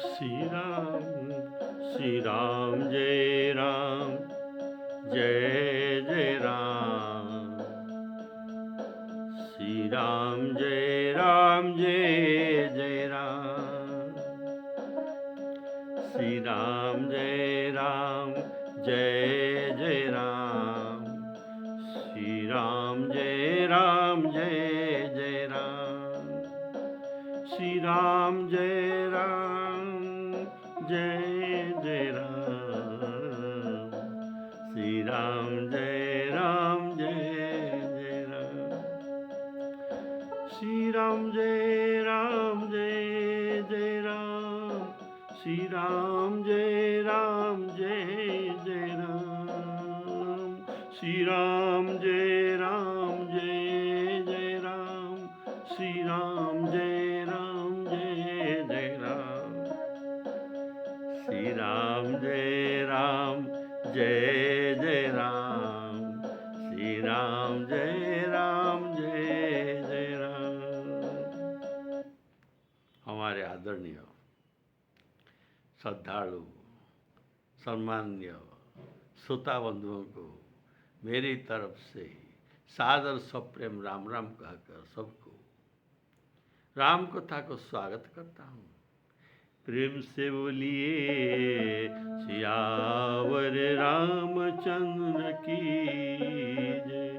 श्री राम जय राम जय जय राम। श्री राम जय राम जय जय राम। श्री राम जय राम जय जय राम। श्री राम जय राम जय जय राम। श्री राम जय राम जय जय राम। श्री राम जय राम जय जय राम। श्री राम जय राम जय जय राम। श्री राम जय राम जय जय राम। श्री राम जय राम जय जय राम। श्री राम जय राम जय जय राम। श्री राम जय राम जय जय राम। श्री राम जय राम जय जय राम। हमारे आदरणीय श्रद्धालु सम्मान्य श्रोता बंधुओं को मेरी तरफ से सादर सप्रेम राम राम कहकर सबको राम कथा को स्वागत करता हूँ। प्रेम से बोलिए सियावर रामचंद्र की जय।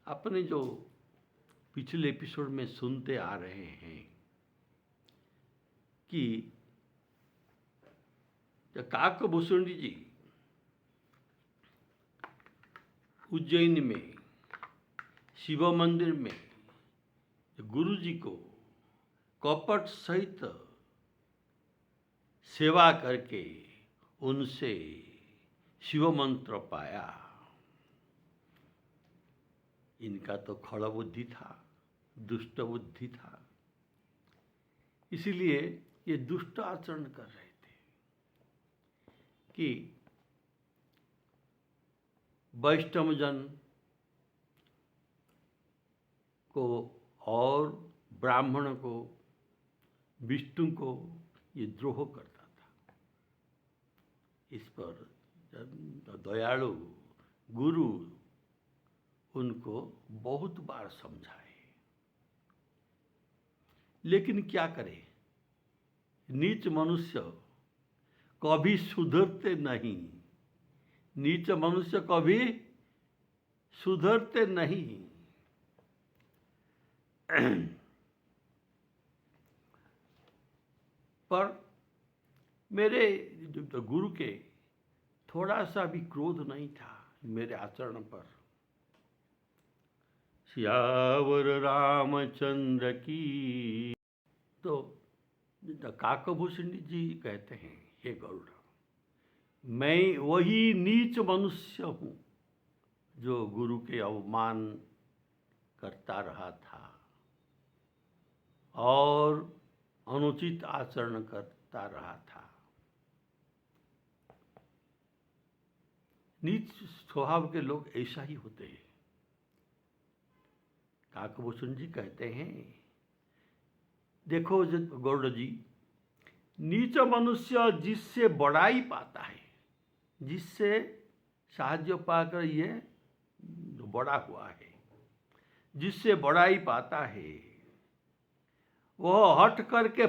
अपने जो पिछले एपिसोड में सुनते आ रहे हैं कि काकभूषणी जी उज्जैन में शिव मंदिर में गुरु जी को कपट सहित सेवा करके उनसे शिव मंत्र पाया। इनका तो खड़ा बुद्धि था, दुष्ट बुद्धि था, इसीलिए ये दुष्ट आचरण कर रहे थे कि वैष्णवजन को और ब्राह्मण को, विष्णु को ये द्रोह करता था। इस पर दयालु गुरु उनको बहुत बार समझाए, लेकिन क्या करे, नीच मनुष्य कभी सुधरते नहीं। नीच मनुष्य कभी सुधरते नहीं। पर मेरे गुरु के थोड़ा सा भी क्रोध नहीं था मेरे आचरण पर। सियावर रामचंद्र की। तो काकभूषणी जी कहते हैं, हे गरुड़, मैं वही नीच मनुष्य हूँ जो गुरु के अवमान करता रहा था और अनुचित आचरण करता रहा था। नीच स्वभाव के लोग ऐसा ही होते हैं। काकभूषण जी कहते हैं, देखो गरुड़ जी, नीच मनुष्य जिससे बड़ाई पाता है, जिससे साहाଯ୍य पाकर ये बड़ा हुआ है, जिससे बड़ाई पाता है, वह हट करके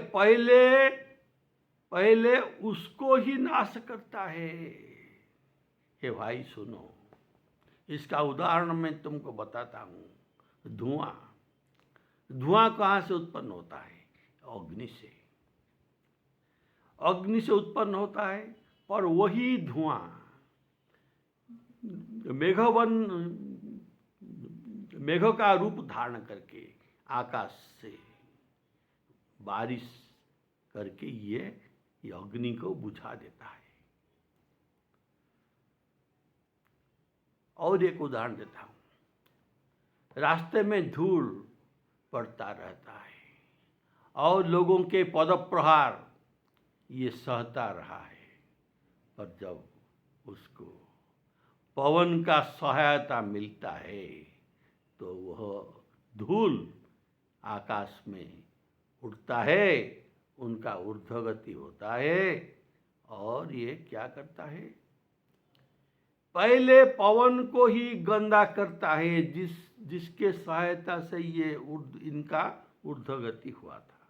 पहले उसको ही नाश करता है। हे भाई सुनो, इसका उदाहरण मैं तुमको बताता हूँ। धुआं कहाँ से उत्पन्न होता है? अग्नि से। अग्नि से उत्पन्न होता है, पर वही धुआं मेघ का रूप धारण करके आकाश से बारिश करके ये अग्नि को बुझा देता है। और एक उदाहरण देता हूँ। रास्ते में धूल पड़ता रहता है और लोगों के पद प्रहार ये सहता रहा है, पर जब उसको पवन का सहायता मिलता है तो वह धूल आकाश में उड़ता है, उनका ऊर्ध्वगति होता है। और ये क्या करता है, पहले पवन को ही गंदा करता है, जिसके सहायता से ये इनका ऊर्ध्वगति हुआ था।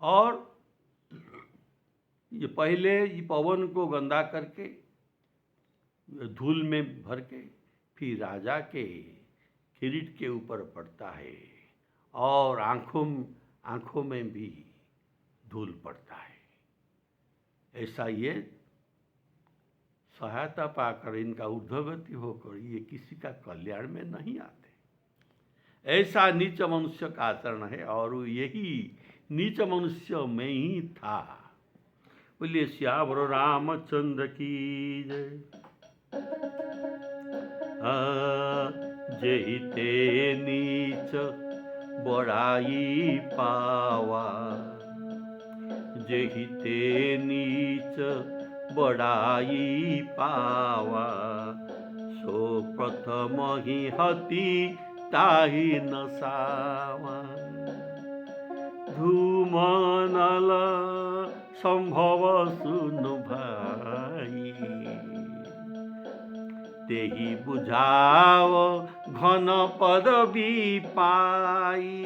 और ये पहले ये पवन को गंदा करके धूल में भर के फिर राजा के किरीट के ऊपर पड़ता है और आंखों में भी धूल पड़ता है। ऐसा ये सहायता पाकर, इनका ऊर्ध्वगति होकर ये किसी का कल्याण में नहीं आते। ऐसा नीच मनुष्य का आचरण है और यही नीच मनुष्य में ही था। बोलिए श्यावर रामचंद्र की जय। जय ते नीच बड़ाई पावा, जय ते नीच बड़ाई पावा, सो प्रथम ही हति ताहि नसावा। धूमनल संभव सुनु भाई, तेहि बुझाव घन पदवी पाई।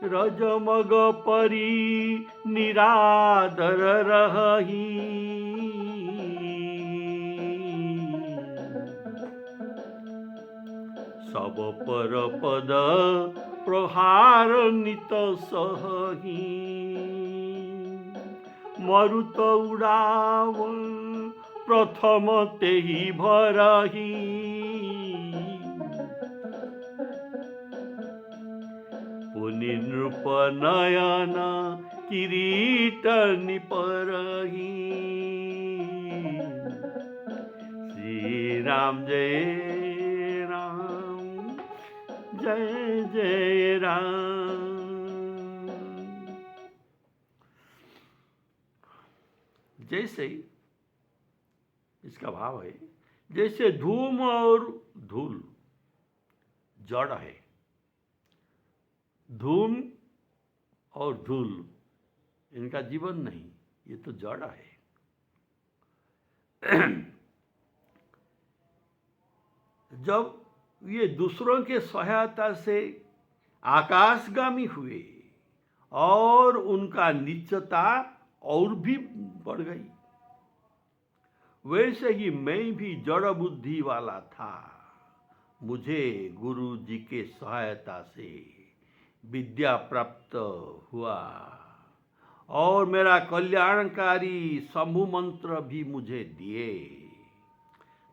रजमग परी निरादर रही, सब पर पद प्रहार नित सही। मरुत उड़ाव प्रथम तेहि भरही, पुनि नृप नयन किरीट निपरही। श्री राम जय राम, जय जय राम। जैसे इसका भाव है, जैसे धूम और धूल जड़ है, धूम और धूल इनका जीवन नहीं, ये तो जड़ है। जब ये दूसरों के सहायता से आकाशगामी हुए और उनका नीचता और भी बढ़ गई, वैसे ही मैं भी जड़ बुद्धि वाला था। मुझे गुरु जी के सहायता से विद्या प्राप्त हुआ और मेरा कल्याणकारी शंभु मंत्र भी मुझे दिए।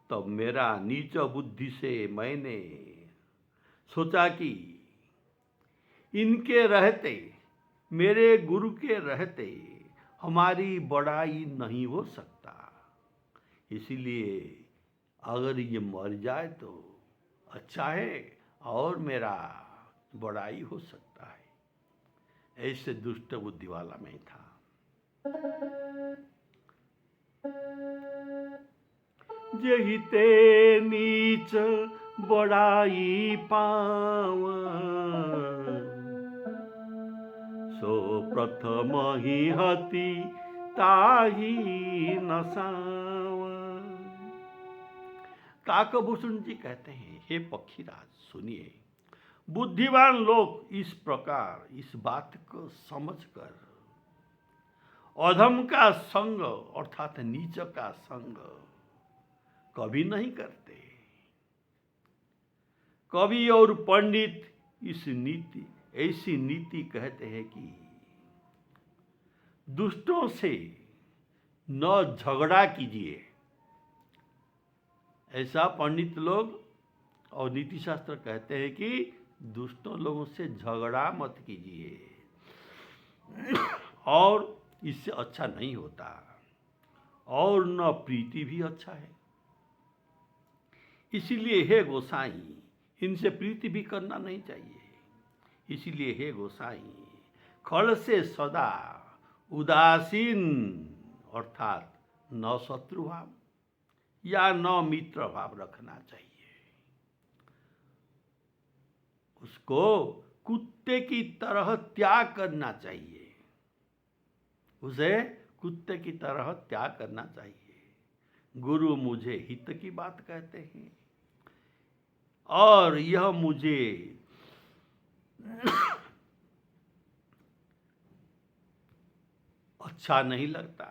तब मेरा नीच बुद्धि से मैंने सोचा कि इनके रहते, मेरे गुरु के रहते हमारी बड़ाई नहीं हो सकता, इसीलिए अगर ये मर जाए तो अच्छा है और मेरा बड़ाई हो सकता है। ऐसे दुष्ट बुद्धि वाला मैं था। जहि ते नीच बड़ाई पावा, सो प्रथम ही हति ताहि नसावा। काकभूषण जी कहते हैं, हे पक्षीराज सुनिए, बुद्धिमान लोग इस प्रकार इस बात को समझकर अधम का संग अर्थात नीच का संग कभी नहीं करते। कवि और पंडित ऐसी नीति कहते हैं कि दुष्टों से न झगड़ा कीजिए। ऐसा पंडित लोग और नीति शास्त्र कहते हैं कि दुष्टों लोगों से झगड़ा मत कीजिए, और इससे अच्छा नहीं होता, और न प्रीति भी अच्छा है। इसीलिए हे गोसाई, इनसे प्रीति भी करना नहीं चाहिए। इसीलिए हे गोसाई, खल से सदा उदासीन अर्थात न शत्रु भाव या न मित्र भाव रखना चाहिए। उसको कुत्ते की तरह त्याग करना चाहिए, उसे कुत्ते की तरह त्याग करना चाहिए। गुरु मुझे हित की बात कहते हैं और यह मुझे अच्छा नहीं लगता।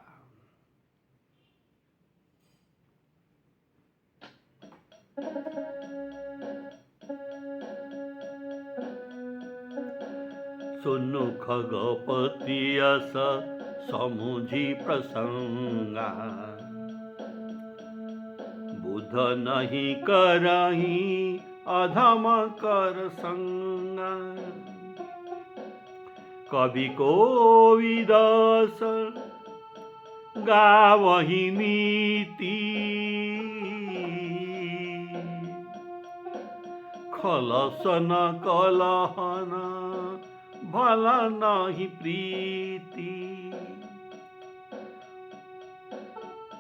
सुनु खगपति यस समुझी प्रसंगा, बुध नहीं करही अधम कर संगा। कवि को विदस गावही नीति, खलसन कलहन भला नहीं प्रीति।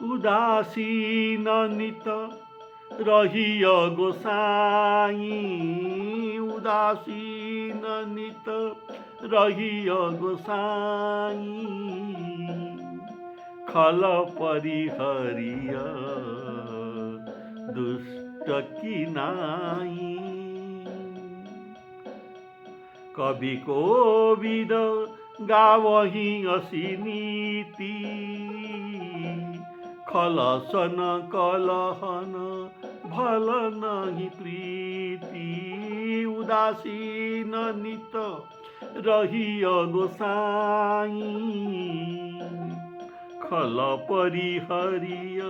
उदासीन नित रहिय गोसाई, उदासीन नित रहिय गोसाई। खल परिहरिय दुष्ट की नाई। कवि को विद गावही असी नीति, खलसन कलहन भल नहीं प्रीति। उदासीन नित रहिय गोसाई, खल परिहरिय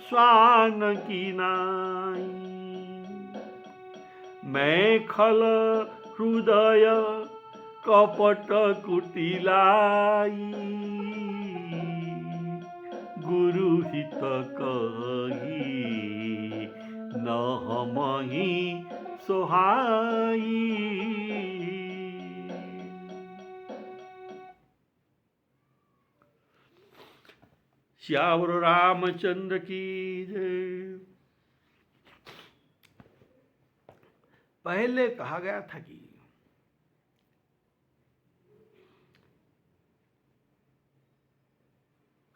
स्वान की नाई। मैं खल हृदय कपट कुटिलाई, गुरु हित कही न हमहि सोहाई। श्यावर रामचंद्र की जय। पहले कहा गया था कि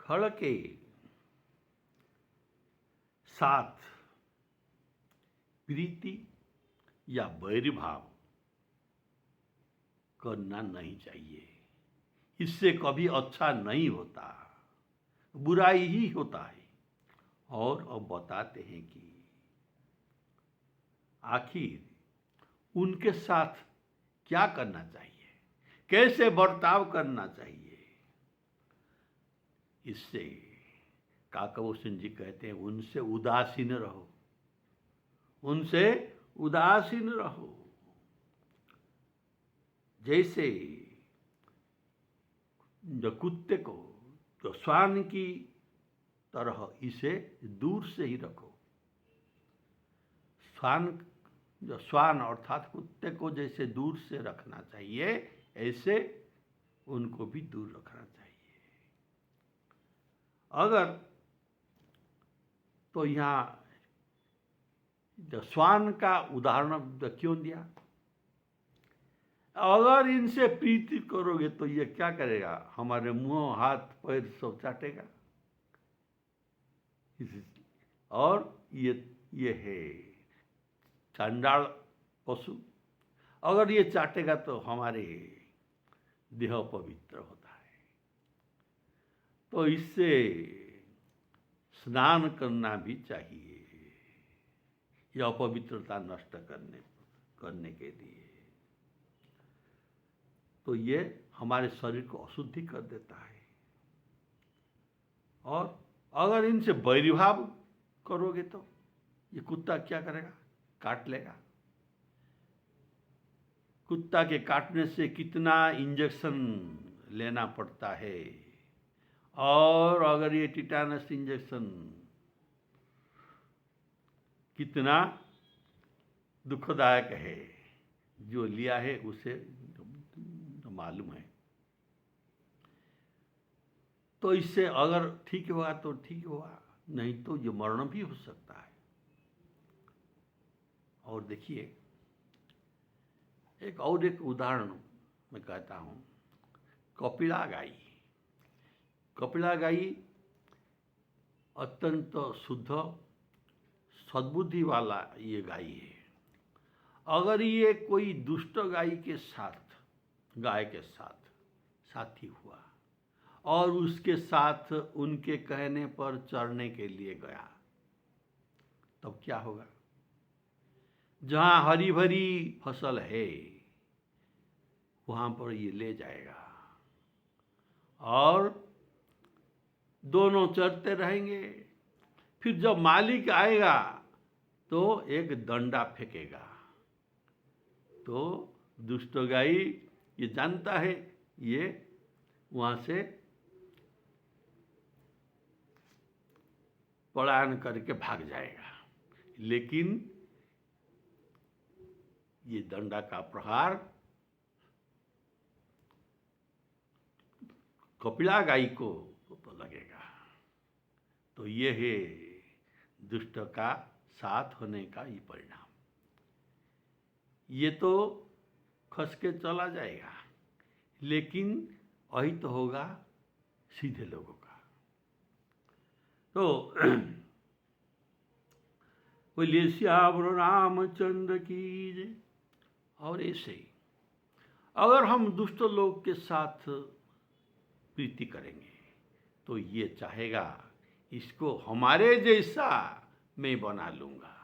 खड़ के साथ प्रीति या वैरभाव करना नहीं चाहिए, इससे कभी अच्छा नहीं होता, बुराई ही होता है। और अब बताते हैं कि आखिर उनके साथ क्या करना चाहिए, कैसे बर्ताव करना चाहिए। इससे काकभूषण जी कहते हैं उनसे उदासीन रहो, उनसे उदासीन रहो। जैसे जो कुत्ते को जो श्वान की तरह इसे दूर से ही रखो। श्वान अर्थात कुत्ते को जैसे दूर से रखना चाहिए, ऐसे उनको भी दूर रखना चाहिए। अगर तो यहाँ जो श्वान का उदाहरण क्यों दिया? अगर इनसे प्रीति करोगे तो ये क्या करेगा? हमारे मुंह हाथ पैर सब चाटेगा। और ये है चंडाल पशु, अगर ये चाटेगा तो हमारे देह पवित्र होता है। तो इससे स्नान करना भी चाहिए, यह अपवित्रता नष्ट करने के लिए। तो ये हमारे शरीर को अशुद्धि कर देता है। और अगर इनसे वैरभाव करोगे तो ये कुत्ता क्या करेगा? काट लेगा। कुत्ता के काटने से कितना इंजेक्शन लेना पड़ता है, और अगर ये टिटानस इंजेक्शन कितना दुखदायक है, जो लिया है उसे मालूम है। तो इससे अगर ठीक हुआ तो ठीक हुआ, नहीं तो ये मरण भी हो सकता है। और देखिए, एक उदाहरण मैं कहता हूँ, कपिला गाई। कपिला गाई अत्यंत शुद्ध सद्बुद्धि वाला ये गाय है। अगर ये कोई दुष्ट गाय के साथ साथी हुआ और उसके साथ उनके कहने पर चरने के लिए गया, तब क्या होगा? जहाँ हरी भरी फसल है वहाँ पर ये ले जाएगा और दोनों चरते रहेंगे। फिर जब मालिक आएगा तो एक डंडा फेंकेगा, तो दुष्ट गाय ये जानता है, ये वहाँ से पलायन करके भाग जाएगा। लेकिन ये डंडा का प्रहार कपिला गाय को तो लगेगा। तो ये है दुष्ट का साथ होने का ये परिणाम। ये तो खस के चला जाएगा, लेकिन अहित होगा सीधे लोगों का। तो बोलिए श्याम रामचंद्र की जय। और ऐसे ही अगर हम दुष्ट लोग के साथ प्रीति करेंगे तो ये चाहेगा इसको हमारे जैसा मैं बना लूंगा।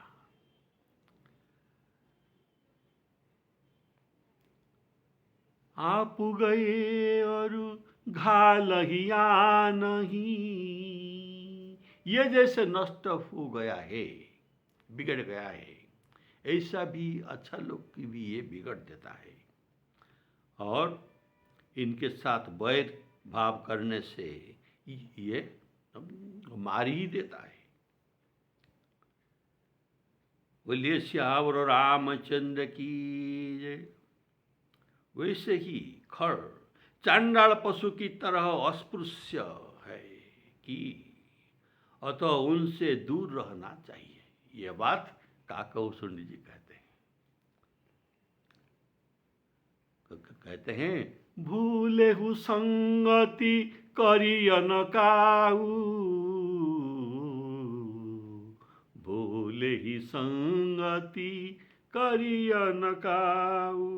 आप गए और घालहिया नहीं, ये जैसे नष्ट हो गया है, बिगड़ गया है, ऐसा भी अच्छा लोग की भी ये बिगड़ देता है। और इनके साथ वैर भाव करने से ये मार ही देता है। बोलिए श्यावर रामचंद्र की जय। वैसे ही खड़ चांडाल पशु की तरह अस्पृश्य है कि अतः उनसे दूर रहना चाहिए। यह बात काकभूषुंडी जी कहते हैं भूले हु संगति करियन काऊ, भूले ही संगति करियन काऊ,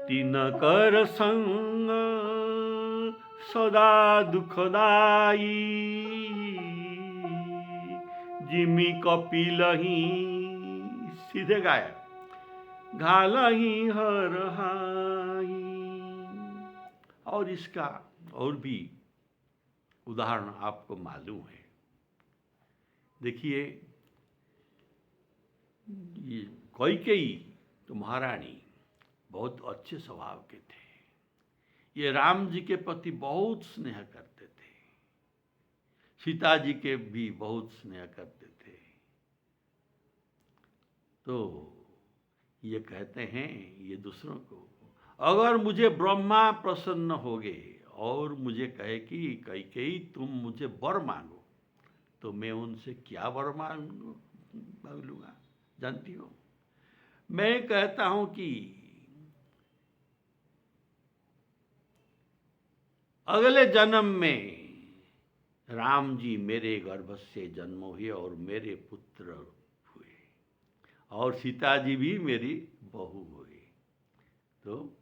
तीन कर संग सदा दुखदाई, जिमी कपिलही सीधे गाया घालही हर हाई। और इसका और भी उदाहरण आपको मालूम है। देखिए, ये कैकेयी तो महारानी बहुत अच्छे स्वभाव के थे। ये राम जी के प्रति बहुत स्नेह करते थे, सीता जी के भी बहुत स्नेह करते थे। तो ये कहते हैं ये दूसरों को, अगर मुझे ब्रह्मा प्रसन्न हो गए और मुझे कहे कि कैकेयी तुम मुझे वर मांगो, तो मैं उनसे क्या वर मांग लूँगा? जानती हो, मैं कहता हूँ कि अगले जन्म में राम जी मेरे गर्भ से जन्म हुए और मेरे पुत्र हुए, और सीता जी भी मेरी बहू हुई। तो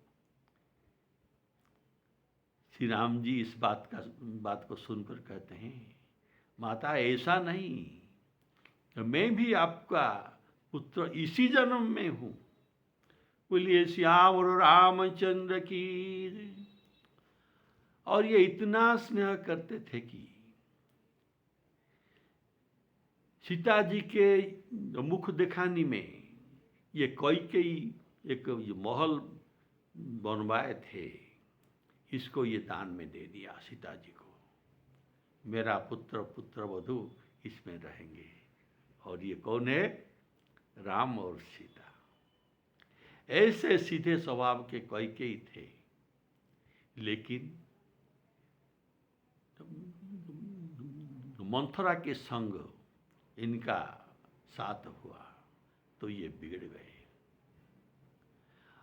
श्री राम जी इस बात को सुनकर कहते हैं, माता ऐसा नहीं, मैं भी आपका पुत्र इसी जन्म में हूँ। बोलिए श्याम रामचंद्र की। और ये इतना स्नेह करते थे कि सीता जी के मुख दिखाने में ये कैकेयी एक महल बनवाए थे, इसको ये दान में दे दिया सीता जी को। मेरा पुत्र वधू इसमें रहेंगे। और ये कौन है? राम और सीता। ऐसे सीधे स्वभाव के कैकेयी थे। लेकिन मंथरा के संग इनका साथ हुआ तो ये बिगड़ गए।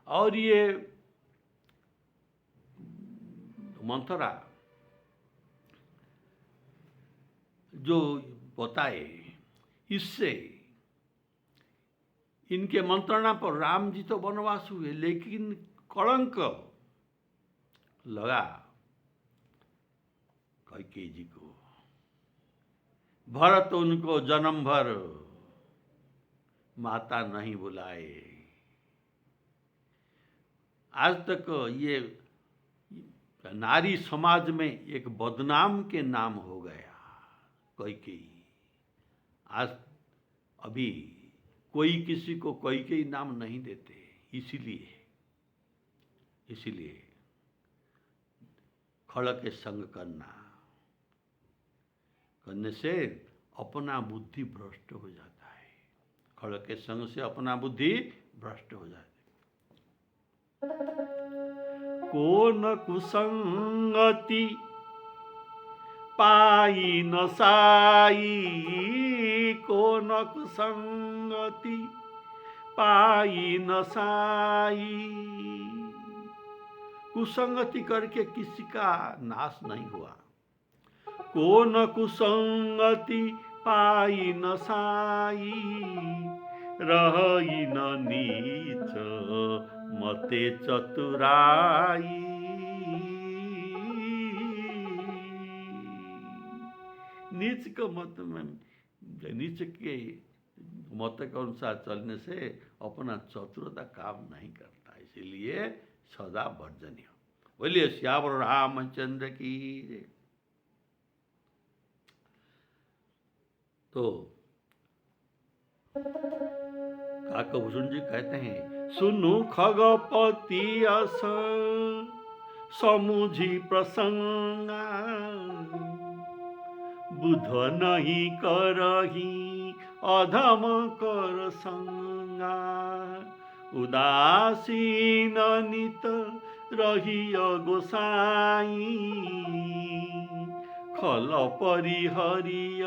और ये मंथरा जो बताए, इससे इनके मंत्रणा पर राम जी तो वनवास हुए, लेकिन कलंक लगा कैकेयी जी को। भरत उनको जन्म भर माता नहीं बुलाए। आज तक ये नारी समाज में एक बदनाम के नाम हो गया कैकेयी। आज अभी कोई किसी को कैकेयी नाम नहीं देते, इसीलिए खड़ के संग करने से अपना बुद्धि भ्रष्ट हो जाता है। खड़ के संग से अपना बुद्धि भ्रष्ट हो जाता है। को न कुसंगति पाई न साई, को न कुसंगति पाई न साई। कुसंगति करके किसी का नाश नहीं हुआ। को न कुसंगति पाई न साई, रही न नीच मते चतुराई। नीच के मत में, नीच के मत के अनुसार चलने से अपना चतुरता काम नहीं करता, इसीलिए सदा वर्जनीय। बोलिए श्यावर रामचंद्र की। तो काकभूषण जी कहते हैं, सुनु खगपति अस समुझी प्रसंगा, बुध नहीं करही अधम कर संगा। उदासीन नित रही गोसाई, खल परिहरिय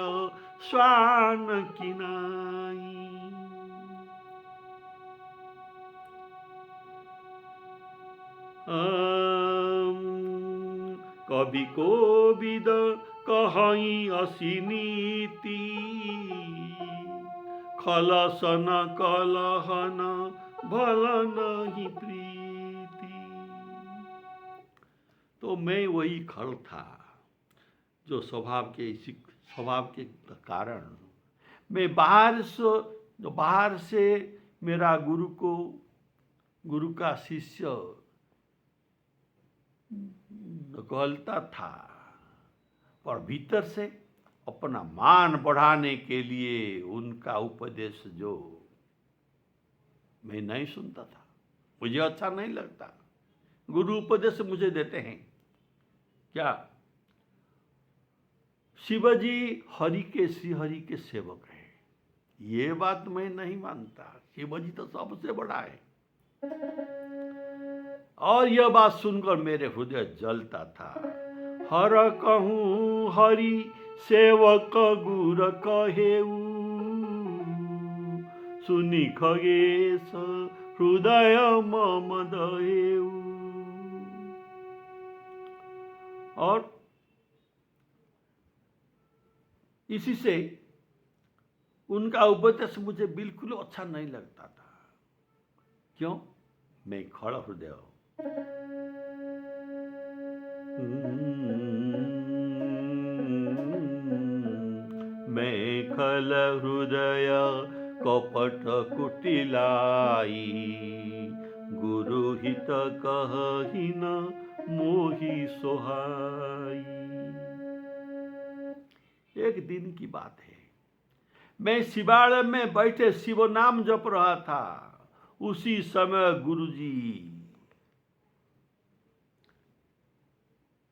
स्वान किनाई। कवि कोविद कहीं असी नीति, खलसन कलहन भल नहीं प्रीति। तो मैं वही खल था जो स्वभाव के कारण मैं बाहर से मेरा गुरु का शिष्य गलता था, पर भीतर से अपना मान बढ़ाने के लिए उनका उपदेश जो मैं नहीं सुनता था, मुझे अच्छा नहीं लगता। गुरु उपदेश मुझे देते हैं क्या? शिवजी हरि के श्रीहरि के सेवक हैं, ये बात मैं नहीं मानता। शिवजी तो सबसे बड़ा है। और यह बात सुनकर मेरे हृदय जलता था। हर कहूँ हरि सेवक गुर कहेऊ, सुनी खगेश हृदय मम दहेऊ। और इसी से उनका उपदेश मुझे बिल्कुल अच्छा नहीं लगता था। क्यों? मैं खड़ा हृदय मैं खल हृदय कपट कुटिलाई, गुरु हित कहि न मोहि सोहाई। एक दिन की बात है, मैं शिवालय में बैठे शिव नाम जप रहा था। उसी समय गुरुजी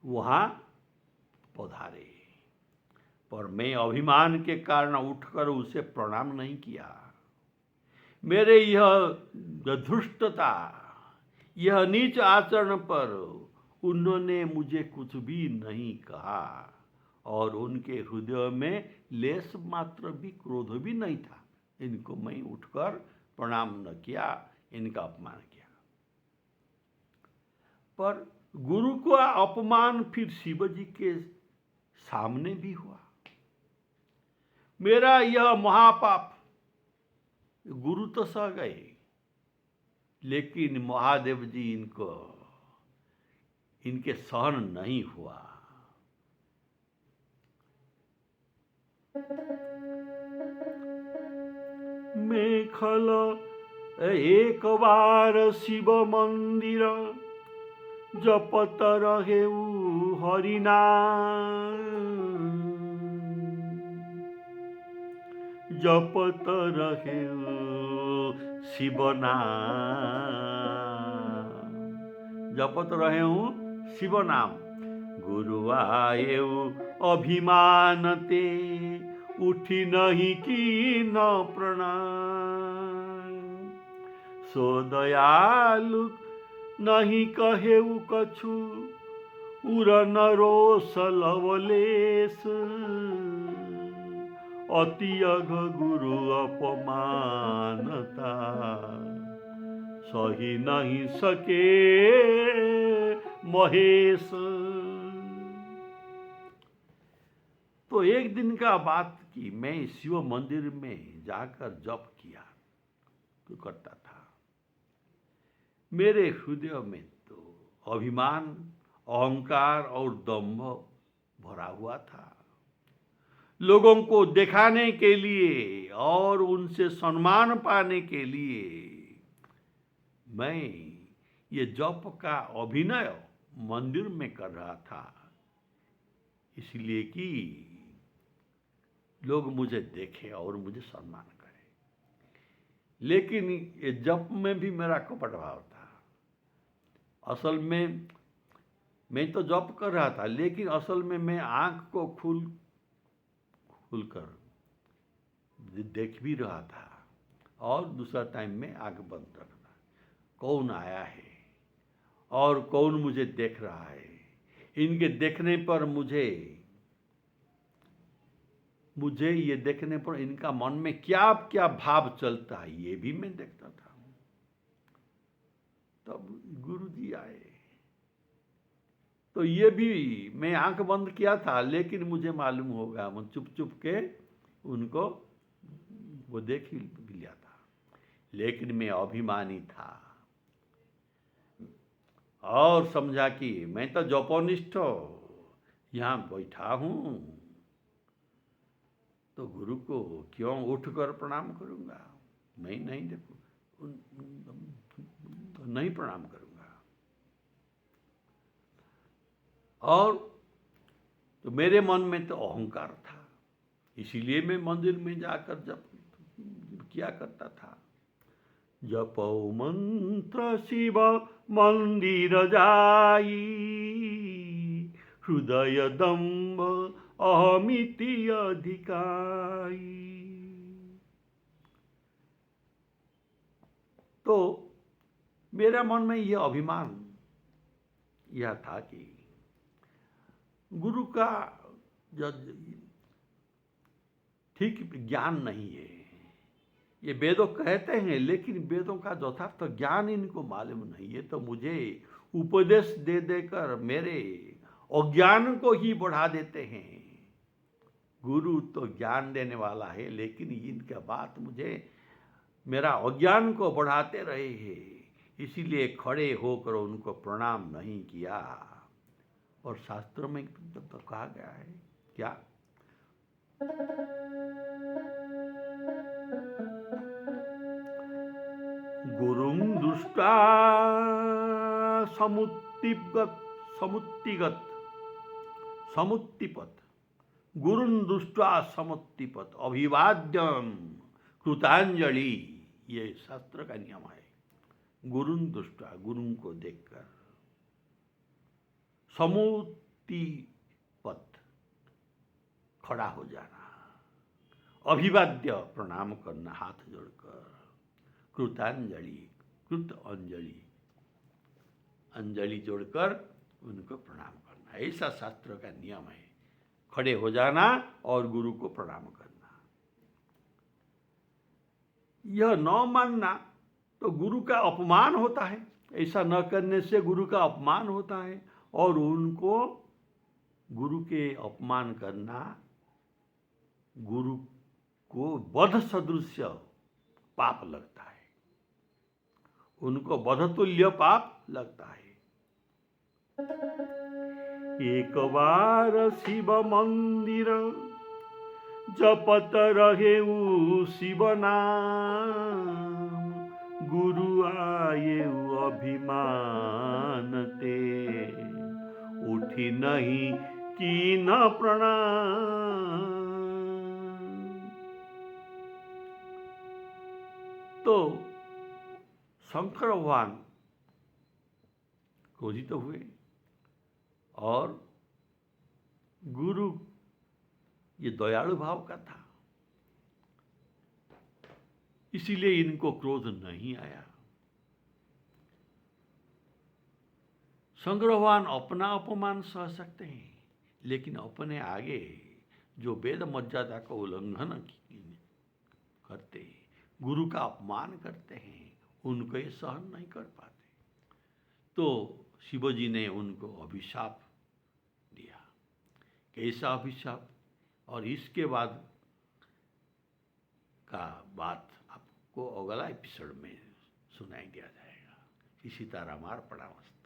वहां पधारे, पर मैं अभिमान के कारण उठकर उसे प्रणाम नहीं किया। मेरे यह धृष्टता, यह नीच आचरण पर उन्होंने मुझे कुछ भी नहीं कहा और उनके हृदय में लेस मात्र भी क्रोध भी नहीं था। इनको मैं उठकर प्रणाम न किया, इनका अपमान किया। पर गुरु का अपमान फिर शिव जी के सामने भी हुआ। मेरा यह महापाप, गुरु तो सह गए, लेकिन महादेव जी इनके सहन नहीं हुआ। मेखल एक बार शिव मंदिर जपत रहेऊ हरिनाम, जपत रहेऊ शिव नाम, जपत रहेऊ शिव नाम। गुरु आएऊ अभिमान ते, उठी नहीं की न प्रणाम। सो दयालु नहीं कहेऊ कछु, उर न रोष लवलेश। अति अघ गुरु अपमानता, सही नहीं सके महेश। तो एक दिन का बात की, मैं शिव मंदिर में जाकर जप किया तो करता था। मेरे हृदय में तो अभिमान, अहंकार और दंभ भरा हुआ था। लोगों को दिखाने के लिए और उनसे सम्मान पाने के लिए मैं ये जप का अभिनय मंदिर में कर रहा था, इसलिए कि लोग मुझे देखें और मुझे सम्मान करें। लेकिन ये जप में भी मेरा कपट भाव था। असल में मैं तो जप कर रहा था, लेकिन असल में मैं आंख को खुलकर देख भी रहा था और दूसरा टाइम में आंख बंद रखना। कौन आया है और कौन मुझे देख रहा है, इनके देखने पर मुझे ये देखने पर इनका मन में क्या क्या भाव चलता है, ये भी मैं देखता था। तब गुरु जी आए तो ये भी मैं आंख बंद किया था, लेकिन मुझे मालूम होगा, मैं चुप चुप के उनको वो देख ही लिया था। लेकिन मैं अभिमानी था और समझा कि मैं तो जपोनिष्ठ यहाँ बैठा हूँ, तो गुरु को क्यों उठकर प्रणाम करूँगा। मैं नहीं देखूँ, नहीं प्रणाम करूँगा। और तो मेरे मन में तो अहंकार था, इसीलिए मैं मंदिर में जाकर जप किया करता था। जपौ मंत्र शिव मंदिर जाई, हृदय दंभ अहमिति अधिकाई। तो मेरा मन में यह अभिमान यह था कि गुरु का ठीक ज्ञान नहीं है। ये वेदों कहते हैं, लेकिन वेदों का यथार्थ ज्ञान इनको मालूम नहीं है। तो मुझे उपदेश दे देकर मेरे अज्ञान को ही बढ़ा देते हैं। गुरु तो ज्ञान देने वाला है, लेकिन इनका बात मुझे मेरा अज्ञान को बढ़ाते रहे हैं। इसीलिए खड़े होकर उनको प्रणाम नहीं किया। और शास्त्र में तो कहा गया है क्या, गुरुं दृष्टा समुत्तिपत, गुरुं दृष्टा समुत्तिपत अभिवाद्यम कृतांजलि। ये शास्त्र का नियम है। गुरुं दृष्टा, गुरु को देखकर, समुत्तिपत खड़ा हो जाना, अभिवाद्य प्रणाम करना हाथ जोड़कर, कृतांजलि कृत अंजलि, अंजलि जोड़कर उनको प्रणाम करना, ऐसा शास्त्र का नियम है। खड़े हो जाना और गुरु को प्रणाम करना। यह न मानना तो गुरु का अपमान होता है। ऐसा न करने से गुरु का अपमान होता है और उनको गुरु के अपमान करना गुरु को वध सदृश पाप लगता है, उनको वधतुल्य पाप लगता है। एक बार शिव मंदिर जपत रहे शिव नाम, गुरु आए अभिमान ते, उठी नहीं कीन प्रणाम। तो शंकर भगवान क्रोधित हुए और गुरु ये दयालु भाव का था, इसीलिए इनको क्रोध नहीं आया। शंकर भगवान अपना अपमान सह सकते हैं, लेकिन अपने आगे जो वेद मर्यादा का उल्लंघन करते हैं, गुरु का अपमान करते हैं, उनको ये सहन नहीं कर पाते। तो शिवजी ने उनको अभिशाप दिया। कैसा अभिशाप, और इसके बाद का बात आपको अगला एपिसोड में सुनाई दिया जाएगा। सीताराम अर्पणमस्तु।